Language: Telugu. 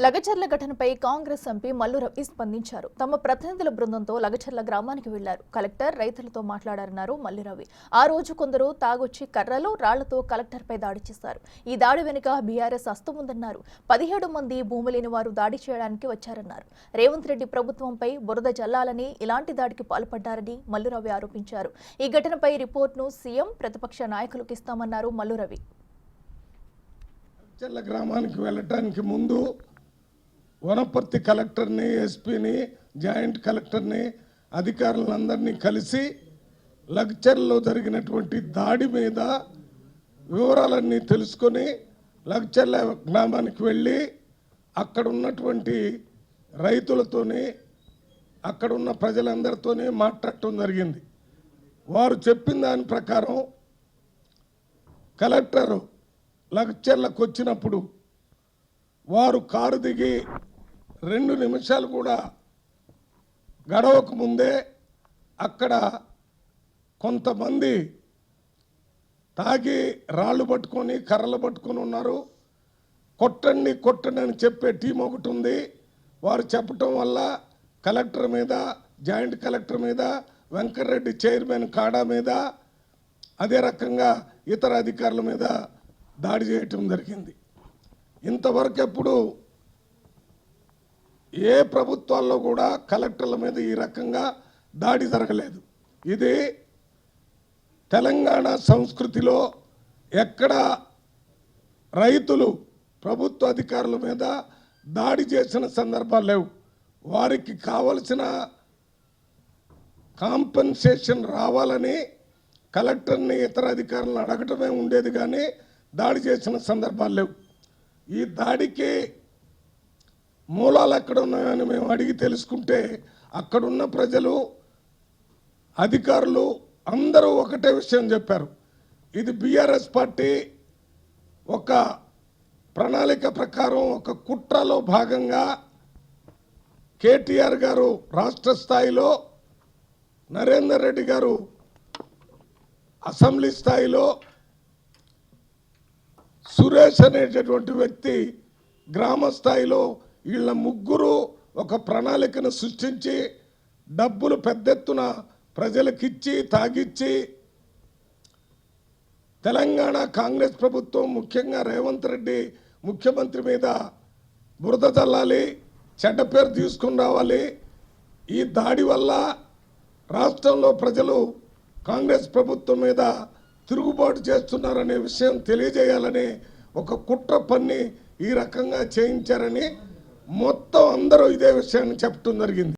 లగచర్ల ఘటనపై కాంగ్రెస్ ఎంపీ మల్లు రవి స్పందించారు. తమ ప్రతినిధుల బృందంతో లగచర్ల గ్రామానికి వెళ్లారు. కలెక్టర్ రైతులతో మాట్లాడారన్నారు మల్లు రవి. ఆ రోజు కొందరు తాగొచ్చి కర్రలు, రాళ్లతో కలెక్టర్పై దాడి చేశారు. ఈ దాడి వెనుక బీఆర్ఎస్ హస్తముందన్నారు. 17 మంది భూమి లేని వారు దాడి చేయడానికి వచ్చారన్నారు. రేవంత్ రెడ్డి ప్రభుత్వంపై బురద జల్లాలని ఇలాంటి దాడికి పాల్పడ్డారని మల్లు రవి ఆరోపించారు. ఈ ఘటనపై రిపోర్ట్ను సీఎం, ప్రతిపక్ష నాయకులకు ఇస్తామన్నారు మల్లు రవి. లగచర్ల గ్రామానికి వెళ్ళటానికి ముందు వనపర్తి కలెక్టర్ని, ఎస్పీని, జాయింట్ కలెక్టర్ని, అధికారులందరినీ కలిసి లగచర్లలో జరిగినటువంటి దాడి మీద వివరాలన్నీ తెలుసుకొని లగచర్ల గ్రామానికి వెళ్ళి అక్కడ ఉన్నటువంటి రైతులతోని, అక్కడ ఉన్న ప్రజలందరితోని మాట్లాడటం జరిగింది. వారు చెప్పిన దాని ప్రకారం కలెక్టరు లగచర్లకు వచ్చినప్పుడు వారు కారు దిగి 2 నిమిషాలు కూడా గడవక ముందే అక్కడ కొంతమంది తాగి రాళ్ళు పట్టుకొని, కర్రలు పట్టుకొని ఉన్నారు. కొట్టండి కొట్టండి అని చెప్పే టీం ఒకటి ఉంది. వారు చెప్పటం వల్ల కలెక్టర్ మీద, జాయింట్ కలెక్టర్ మీద, వెంకటరెడ్డి చైర్మన్ కాడా మీద, అదే రకంగా ఇతర అధికారుల మీద దాడి చేయటం జరిగింది. ఇంతవరకు ఎప్పుడు ఏ ప్రభుత్వాల్లో కూడా కలెక్టర్ల మీద ఈ రకంగా దాడి జరగలేదు. ఇది తెలంగాణ సంస్కృతిలో ఎక్కడ రైతులు ప్రభుత్వ అధికారుల మీద దాడి చేసిన సందర్భాలు లేవు. వారికి కావలసిన కాంపెన్సేషన్ రావాలని కలెక్టర్ని, ఇతర అధికారులను అడగటమే ఉండేది, కానీ దాడి చేసిన సందర్భాలు లేవు. ఈ దాడికి మూలాలు ఎక్కడ ఉన్నాయని మేము అడిగి తెలుసుకుంటే అక్కడున్న ప్రజలు, అధికారులు అందరూ ఒకటే విషయం చెప్పారు. ఇది బీఆర్ఎస్ పార్టీ ఒక ప్రణాళిక ప్రకారం, ఒక కుట్రలో భాగంగా కేటీఆర్ గారు రాష్ట్ర స్థాయిలో, నరేందర్ రెడ్డి గారు అసెంబ్లీ స్థాయిలో, సురేష్ అనేటటువంటి వ్యక్తి గ్రామ స్థాయిలో, వీళ్ళ ముగ్గురు ఒక ప్రణాళికను సృష్టించి డబ్బులు పెద్ద ఎత్తున ప్రజలకిచ్చి, తాగిచ్చి తెలంగాణ కాంగ్రెస్ ప్రభుత్వం, ముఖ్యంగా రేవంత్ రెడ్డి ముఖ్యమంత్రి మీద బురద చల్లాలి, చెడ్డ పేరు తీసుకుని రావాలి. ఈ దాడి వల్ల రాష్ట్రంలో ప్రజలు కాంగ్రెస్ ప్రభుత్వం మీద తిరుగుబాటు చేస్తున్నారనే విషయం తెలియజేయాలని ఒక కుట్ర పన్ని ఈ రకంగా చేయించారని మొత్తం అందరూ ఇదే విషయాన్ని చెప్పడం జరిగింది.